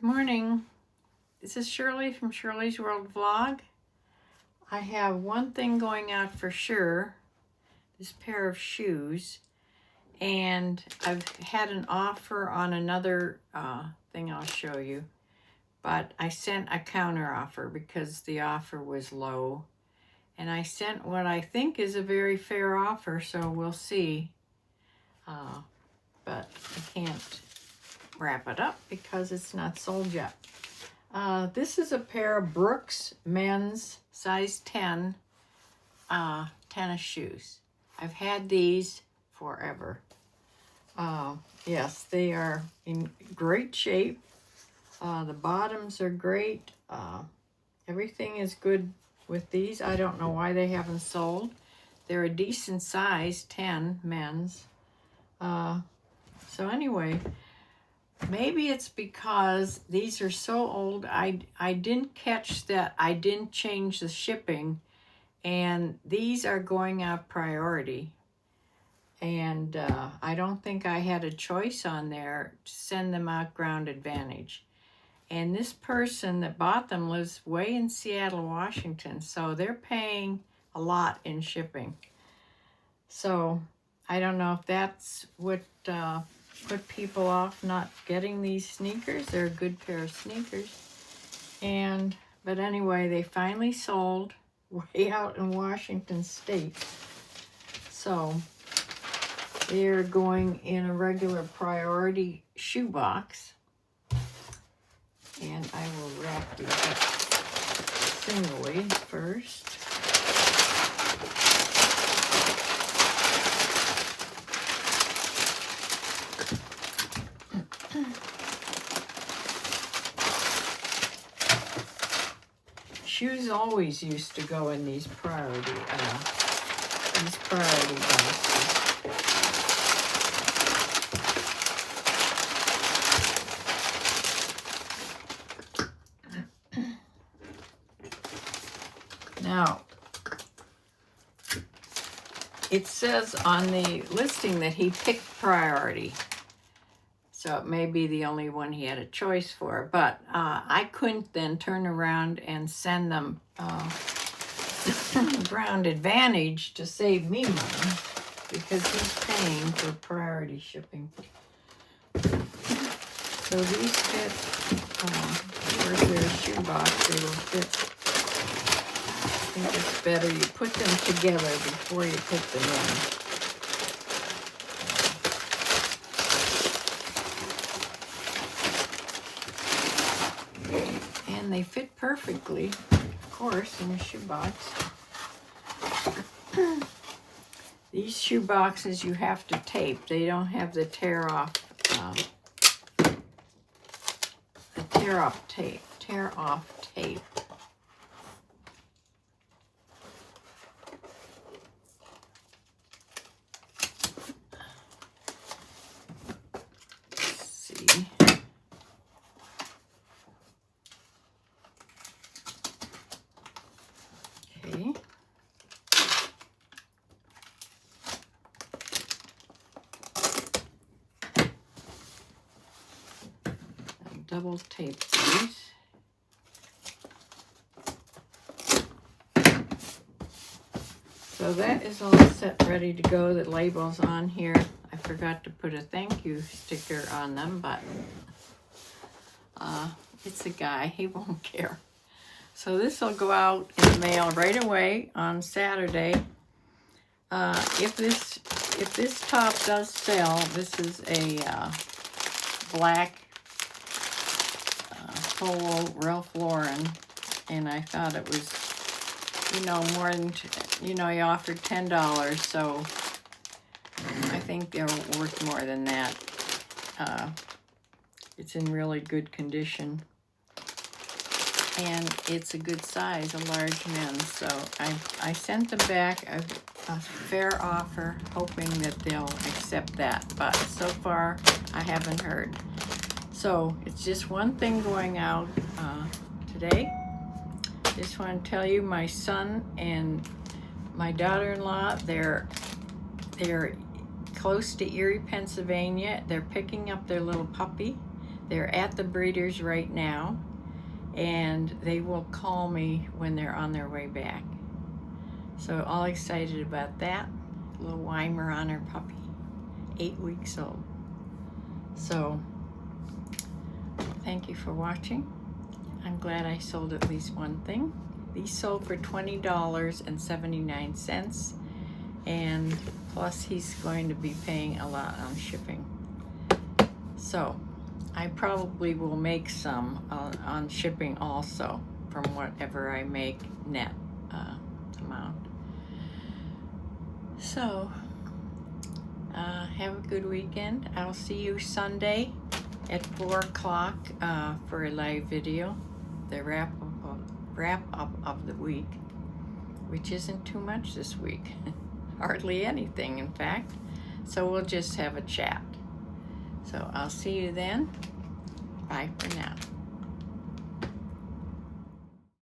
morning. This is Shirley from Shirley's World Vlog. I have one thing going out for sure, this pair of shoes, and I've had an offer on another thing I'll show you, but I sent a counter offer because the offer was low, and I sent what I think is a very fair offer, so we'll see, but I can't wrap it up because it's not sold yet. This is a pair of Brooks men's size 10 tennis shoes. I've had these forever. Yes, they are in great shape. The bottoms are great. Everything is good with these. I don't know why they haven't sold. They're a decent size, 10 men's. So anyway, maybe it's because these are so old. I didn't catch that I didn't change the shipping, and these are going out priority. And I don't think I had a choice on there to send them out ground advantage. And this person that bought them lives way in Seattle, Washington, so they're paying a lot in shipping. So I don't know if that's what put people off not getting these sneakers. They're a good pair of sneakers. But anyway, they finally sold way out in Washington State. So they're going in a regular priority shoebox. And I will wrap these up singly first. Shoes always used to go in these priority boxes. Now, it says on the listing that he picked priority. So it may be the only one he had a choice for, but I couldn't then turn around and send them ground advantage to save me money because he's paying for priority shipping. So these fit, where's their shoebox, they will fit. I think it's better you put them together before you put them in. And they fit perfectly, of course, in a shoebox. These shoe boxes you have to tape. They don't have the tear off tape. Double tape these. So that is all set, ready to go. The label's on here. I forgot to put a thank you sticker on them, but it's a guy, he won't care. So this will go out in the mail right away on Saturday. If this top does sell, this is a black Polo Ralph Lauren, and I thought it was, more than, he offered $10, so I think they're worth more than that. It's in really good condition, and it's a good size, a large men's, so I sent them back a fair offer, hoping that they'll accept that, but so far I haven't heard. So it's just one thing going out today. Just want to tell you, my son and my daughter-in-law, they're close to Erie, Pennsylvania. They're picking up their little puppy. They're at the breeders right now, and they will call me when they're on their way back. So all excited about that. Little Weimaraner puppy, 8 weeks old. So thank you for watching. I'm glad I sold at least one thing. These sold for $20.79, and plus he's going to be paying a lot on shipping. So I probably will make some on shipping also from whatever I make net amount. So have a good weekend. I'll see you Sunday at 4 o'clock for a live video, the wrap up of the week, which isn't too much this week. Hardly anything, in fact. So we'll just have a chat. So I'll see you then. Bye for now.